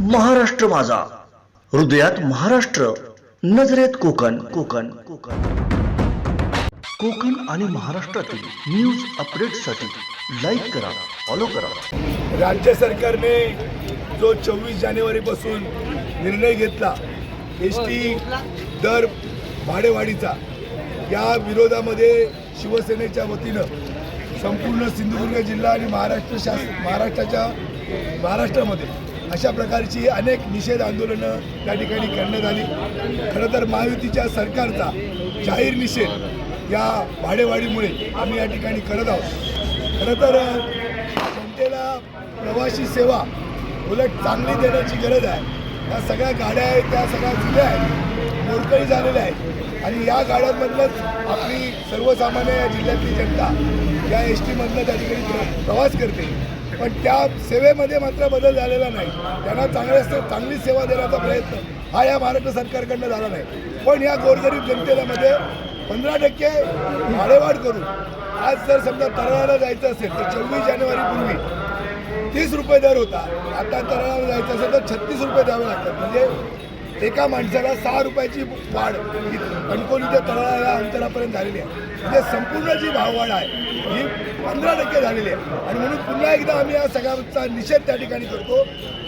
महाराष्ट्र माझा, हृदयात महाराष्ट्र, नजरेत कोकण. कोकण कोकण कोकण आणि महाराष्ट्रातील न्यूज अपडेट्ससाठी लाईक करा, फॉलो करा. राज्य सरकारने जो 24 जानेवारीपासून निर्णय घेतला एसटी दर भाडेवाढीचा, या विरोधामध्ये शिवसेनेच्या वतीनं संपूर्ण सिंधुदुर्ग जिल्हा आणि महाराष्ट्रामध्ये अशा प्रकारची अनेक निषेध आंदोलनं त्या ठिकाणी करण्यात आली. खरं तर महायुतीच्या सरकारचा जाहीर निषेध या भाडेवाढीमुळे आम्ही या ठिकाणी करत आहोत. खरं तर जनतेला प्रवासी सेवा उलट चांगली देण्याची गरज आहे. या सगळ्या गाड्या आहेत त्या सगळ्या जुन्या आहेत, मोडकळी झालेल्या आहेत आणि या गाड्यांमधूनच आपली सर्वसामान्य जिल्ह्यातली जनता या एस टीमधनं त्या ठिकाणी प्रवास करते. पण त्या सेवेमध्ये मात्र बदल झालेला नाही. त्यांना चांगली सेवा देण्याचा प्रयत्न हा या महाराष्ट्र सरकारकडनं झाला नाही. पण या गोरगरीब जनतेमध्ये 15% भाडेवाढ करून आज जर समजा तळाला जायचं असेल तर 24 जानेवारीपूर्वी 30 रुपये दर होता, आता तळाला जायचं असेल तर 36 रुपये द्यावे लागतात. म्हणजे एका माणसाला 6 रुपयाची वाढ ही कणकवली ते तळाला या अंतरापर्यंत झालेली आहे. म्हणजे संपूर्ण जी भाववाढ आहे ही 15% झालेली आहे. आणि म्हणून पुन्हा एकदा आम्ही या सगळ्याचा निषेध त्या ठिकाणी करतो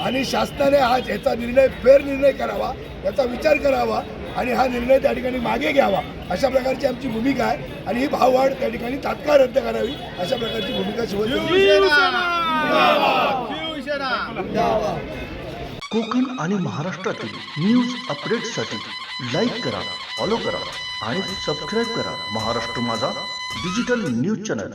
आणि शासनाने आज याचा निर्णय फेर निर्णय करावा, याचा विचार करावा आणि हा निर्णय त्या ठिकाणी मागे घ्यावा, अशा प्रकारची आमची भूमिका आहे. आणि ही भाववाढ त्या ठिकाणी तात्काळ रद्द करावी, अशा प्रकारची भूमिका शिवसेना. कोकण आणि महाराष्ट्रातील न्यूज अपडेट्ससाठी लाईक करा, फॉलो करा आणि सबस्क्राईब करा महाराष्ट्र माझा डिजिटल न्यूज चॅनल.